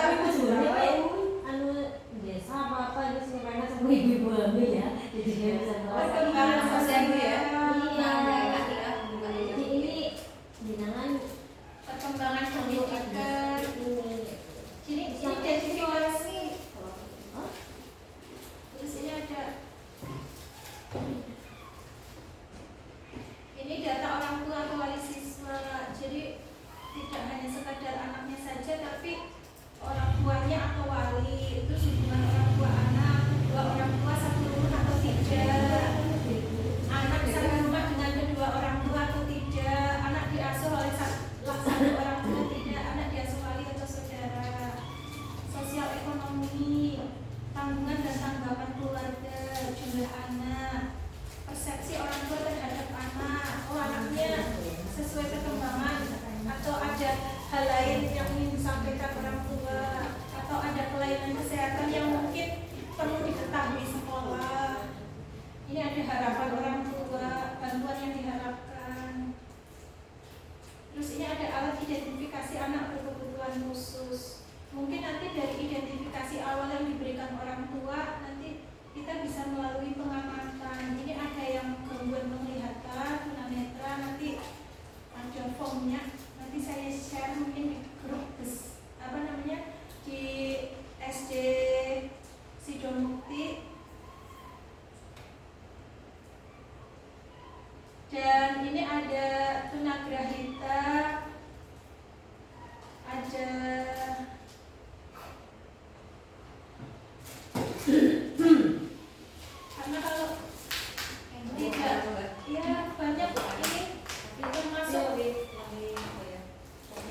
biasa apa itu sebenarnya sama ibu-ibu hamil ya, jadi dia bisa perkembangan sosial ya. Jadi ini binangan Perkembangan pendidikan. Ini identifikasi. Terus ini ada. Ini data orang tua atau wali siswa. Jadi tidak hanya sekadar anaknya saja, tapi orang tuanya atau wali. Itu hubungan orang tua anak, dua orang tua satu rumah atau tidak. Anak satu rumah dengan kedua orang tua atau tidak. Anak diasuh oleh satu orang tua tidak. Anak diasuh wali atau saudara. Sosial ekonomi, tanggungan dan tanggapan keluarga, jumlah anak, persepsi orang tua terhadap anak. Oh, anaknya sesuai perkembangan atau ada hal lain yang ingin disampaikan orang tua, atau ada kelainan kesehatan yang mungkin perlu diketahui sekolah. Ini ada harapan orang tua, bantuan yang diharapkan. Terus ini ada alat identifikasi anak berkebutuhan khusus. Mungkin nanti dari identifikasi awal yang diberikan orang tua, nanti kita bisa melalui pengamatan. Ini ada yang gangguan penglihatan, tunanetra, nanti ada formnya. Nanti saya share mungkin di grup di SD Sidomukti. Dan ini ada tunagrahita, ada karena kalau tidak ya banyak ini itu masuk.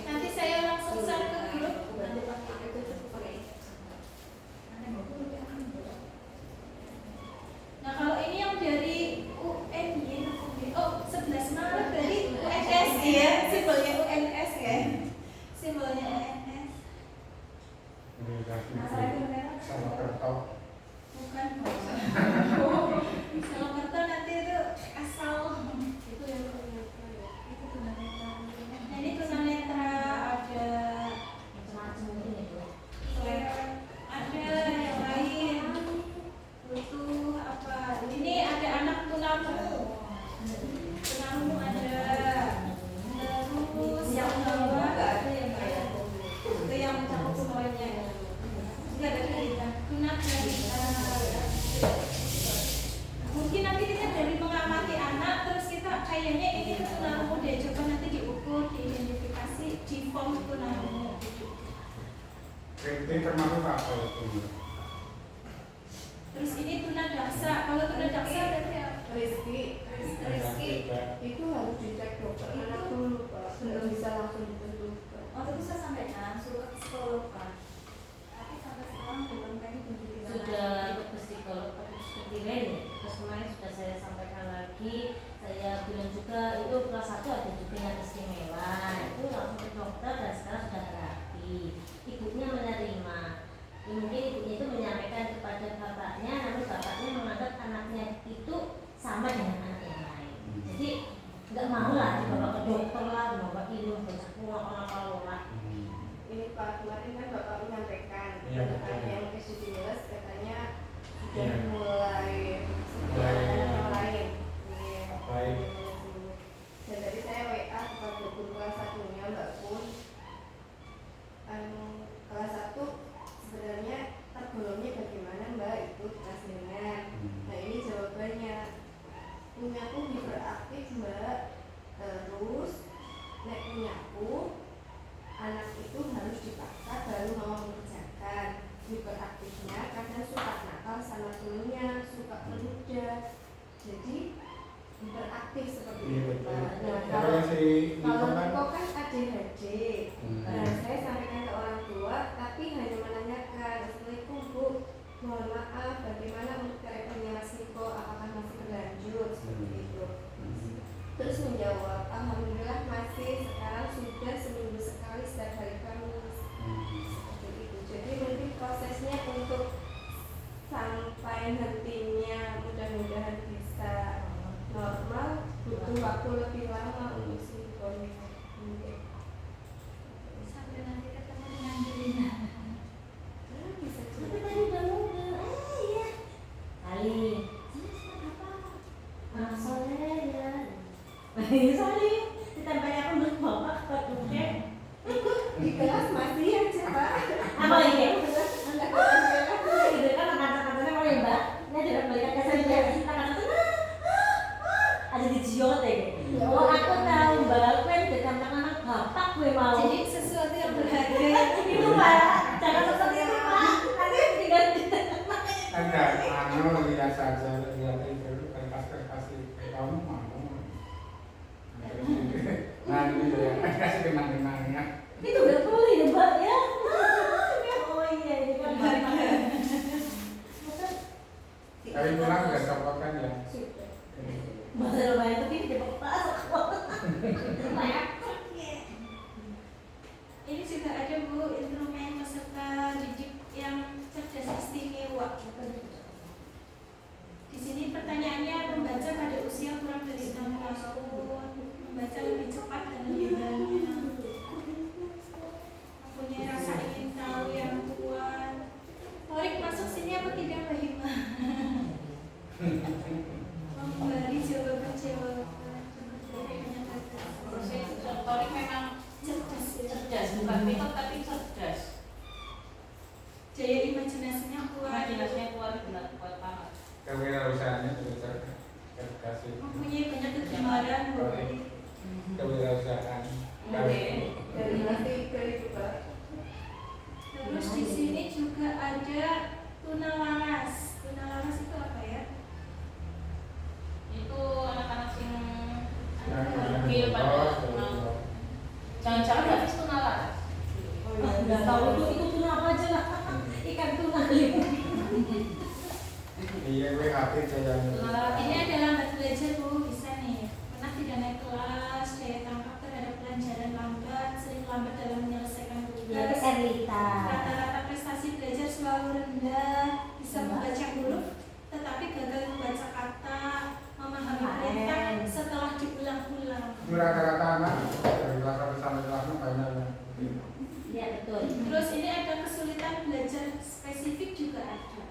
Nanti saya langsung share ke grup. Nah kalau ini yang dari UNY, oh 11 Maret dari UNS ya, simbolnya UNS ya, simbolnya UNS. Sama kerto. Bukan. Selamat nanti itu asal itu yang itu tunanetra. Nah ini tunanetra ada macam-macam ini ya. ada yang lain butuh apa? Ini ada anak tunamu ada. Terus yang bawah itu yang mencakup semuanya. Juga ada cerita tunagrahita. Mungkin nanti kita dari mengamati anak, terus kita kayaknya ini tunamu deh, coba nanti diukur, diidentifikasi di form tunamu. Ini termasuk apa itu? Terus ini tunadaksa. Kalau tunadaksa berarti apa? Rizky itu harus dicek dokter anak dulu Pak, belum bisa langsung ditentukan. Oh, itu saya sampaikan suruh ke psikolog kan. Tapi sampai sekarang belum kan itu Sudah ke psikolog, tapi seperti lain. Terus kemarin sudah saya sampaikan lagi, saya bilang juga itu kelas 1 ada juga yang istimewa. Itu langsung ke dokter dan sekarang sudah terapi. Ibunya menerima. Ya, mungkin ibunya itu menyampaikan kepada bapaknya, namun bapaknya menganggap anaknya itu sama dengan anak yang lain. Jadi nggak mau lah dibawa ke dokter lah, dibawa ilmu, orang lah. Ini Pak, kemarin kan Bapak menyampaikan Iya, betul. yang ke 17 katanya sudah Iya. mulai jadi interaktif seperti Iya, itu betul. Pak. Nah, Kalau si kalau Niko kan Niko kan ADHD, Hmm. nah saya sampaikan ke orang tua, tapi hanya menanyakan, Assalamualaikum Bu, mohon maaf, bagaimana untuk terapinya Mas Niko, apakah masih berlanjut seperti itu. Terus menjawab, Alhamdulillah masih, sekarang sudah seminggu sekali setiap hari Kamis. Seperti itu. Jadi mungkin prosesnya untuk sampai hentinya mudah-mudahan bisa normal, butuh waktu lebih lama untuk sinkronnya. Sampai nanti ketemu dengan dirinya. Bisa Tapi juga. tadi udah ngobrol, iya. Kali. Anak soleh ya. Soleh. Ditempel aku untuk bapak ke dunia. Di kelas masih aja Pak. Apa ini? Enggak Gitu kan kata-katanya mau ya mbak. Ini ada balikan ke saya. Kata-kata ada di jiot ya. Oh aku tahu mbak. Aku yang ditempel anak bapak gue mau. Jadi sesuatu yang berharga. Itu pak. Jangan seperti itu pak. Nanti tinggal ada lihat saja, lihat itu kertas-kertas itu kamu mau. Nah ini ya, kasih kenang-kenangnya. itu udah boleh ya mbak ya. Oh iya ini kan bapak. Tapi pulang udah copot kan ya. Bahasa lumayan tapi di pas. Ini juga ada Bu instrumen peserta didik yang cerdas istimewa. Di sini pertanyaannya membaca pada usia kurang dari 6 tahun, membaca lebih cepat dan lebih banyak, mempunyai rasa ingin tahu yang kuat. Torik masuk sini apa tidak Mbak Hima? Memberi jawaban-jawaban. Proses Torik memang cerdas, bukan mikot tapi cerdas. Daya imajinasinya kuat. Imajinasinya kuat, benar kuat banget. Kewirausahaannya juga cerdas itu. Mempunyai banyak kegemaran. Bu. Kewirausahaan. Dari masih ke itu Pak. Terus di sini juga ada tunalaras. Tunalaras itu apa ya? Itu anak-anak sing Yang gil pada oh, jangan-jangan habis tuh nalar. Nggak tahu itu tuna apa aja lah. Ikan tuna gitu. iya gue hati jalan. Ini ada lambat belajar Bu, bisa nih. Pernah tidak naik kelas, daya tangkap terhadap pelajaran lambat, sering lambat dalam menyelesaikan tugas. Erlita. Rata-rata prestasi belajar selalu rendah, bisa membaca huruf, tetapi gagal membaca kata, memahami perintah setelah diulang-ulang. Itu rata-rata anak dari kelas 1 sampai kelas 6 banyak yang Iya betul. Terus ini ada kesulitan belajar spesifik juga ada.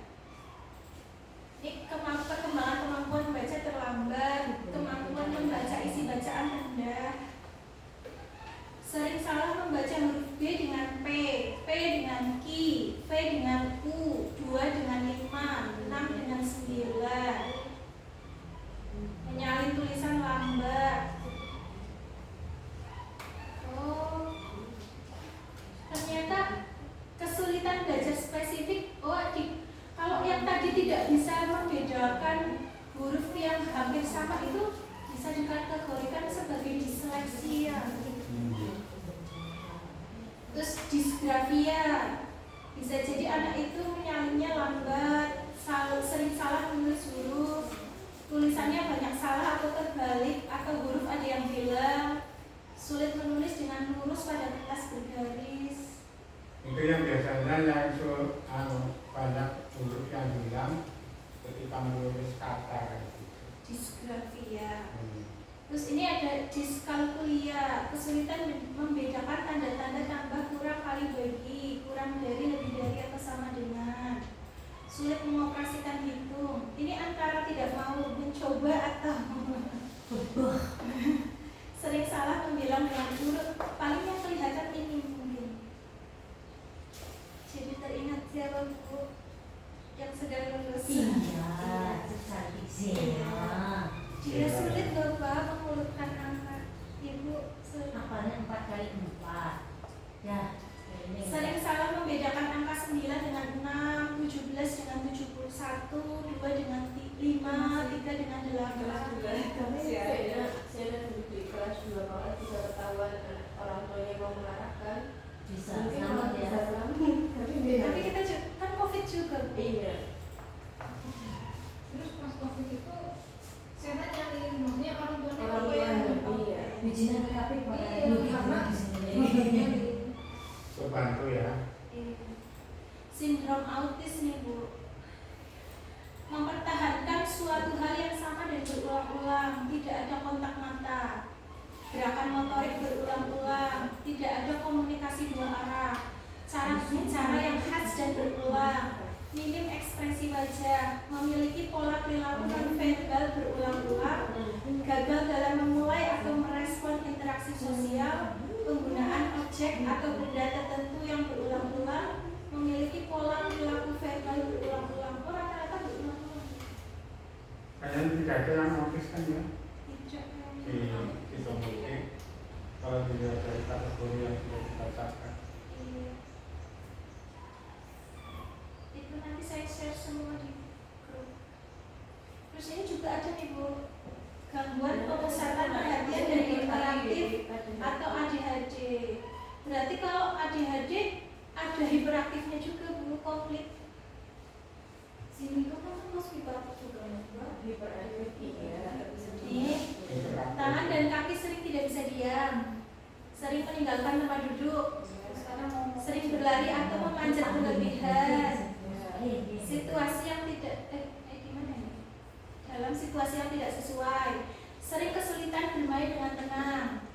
Ini perkembangan kemampuan membaca terlambat, kemampuan membaca isi bacaan rendah. Sering salah membaca huruf B dengan P dengan Q, V dengan U, 2 dengan 5, 6 dengan 9. Menyalin tulisan lambat. Oh, ternyata kesulitan belajar spesifik. Kalau yang tadi tidak bisa membedakan huruf yang hampir sama itu bisa dikategorikan sebagai disleksia. Terus disgrafia, bisa jadi anak itu menyalinnya lambat, sering salah menulis huruf, tulisannya banyak salah atau terbalik, atau huruf ada yang hilang, sulit menulis dengan lurus pada kertas bergaris. itu yang biasanya yang banyak huruf yang hilang ketika menulis kata gitu. Disgrafia. Terus ini ada diskalkulia, kesulitan membedakan tanda-tanda tambah, kurang, kali bagi, kurang dari, lebih dari, atau sama dengan. Sulit mengoperasikan hitung. Ini antara tidak mau mencoba atau sering salah membilang dengan urut. Paling yang kelihatan ini mungkin. Jadi teringat siapa Bu yang sedang lulus. Iya, cantik sih. Dia sulit loh Pak mengurutkan angka. Ibu sulit. Apalnya 4 kali 4. Ya, ini. Sering salah membedakan angka 9 dengan 6, 17 dengan 71, 2 dengan 5, 5, 3 dengan 8. Kami saya duduk di kelas 2 malah bisa ketahuan orang tuanya mau mengarahkan. Bisa Mungkin selamat malah ya. bisa selamat. Tapi kita kan COVID juga. Iya. Terus pas COVID itu saya nyari maksudnya orang tuanya Orang apa yang tuanya, iya. Bijinan PKP pada Iya, karena Terbantu ya. Sindrom autis nih Bu. Mempertahankan suatu hal yang sama dan berulang-ulang, tidak ada kontak mata, gerakan motorik berulang-ulang, tidak ada komunikasi dua arah, cara bicara yang khas dan berulang, minim ekspresi wajah, memiliki pola perilaku non-verbal berulang-ulang, gagal dalam memulai atau merespon interaksi sosial, penggunaan objek atau benda tertentu yang berulang-ulang, memiliki pola perilaku verbal berulang-ulang. Rata-rata berulang-ulang. Kayaknya tidak ada yang notice kan ya Tidak. di Tomoki kalau dilihat dari kategori yang sudah dibacakan. Iya. Itu nanti saya share semua di grup. Terus ini juga ada nih Bu, gangguan pemusatan perhatian dari hiperaktif atau ADHD. Berarti kalau ADHD ada hiperaktifnya juga Bu, komplit. Sini itu kan harus hiperaktif juga ya. Hiperaktif, iya. Nih, tangan dan kaki sering tidak bisa diam, sering meninggalkan tempat duduk, sering berlari atau memanjat berlebihan, situasi yang tidak gimana ya? Dalam situasi yang tidak sesuai, sering kesulitan bermain dengan tenang,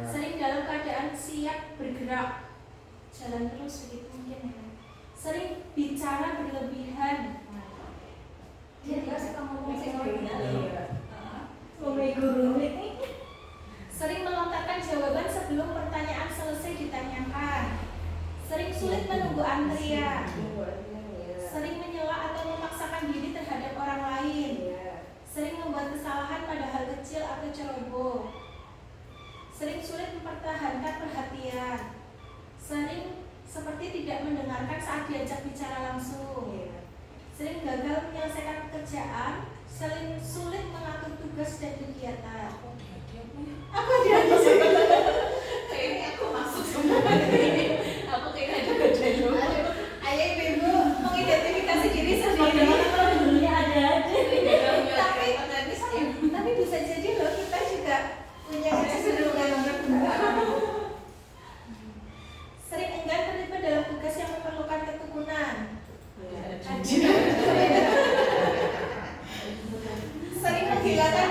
sering dalam keadaan siap bergerak, jalan terus begitu mungkin ya, sering bicara berlebihan. Dia tidak suka ngomong sering melontarkan jawaban sebelum pertanyaan selesai ditanyakan, sering sulit menunggu antrian, sering menyela atau memaksakan diri terhadap orang lain, sering membuat kesalahan pada hal kecil atau ceroboh, sering sulit mempertahankan perhatian, sering seperti tidak mendengarkan saat diajak bicara langsung, sering gagal menyelesaikan pekerjaan, sering sulit mengatur tugas dan kegiatan. Aku jadi Kayaknya aku masuk semua ini. Aku kayaknya juga jadi. Ayo ibu mengidentifikasi diri sendiri. Kalau dulunya ada aja. Tapi bisa jadi loh kita juga punya kecenderungan berdua. Sering enggan terlibat dalam tugas yang memerlukan ketekunan. Sering menghilangkan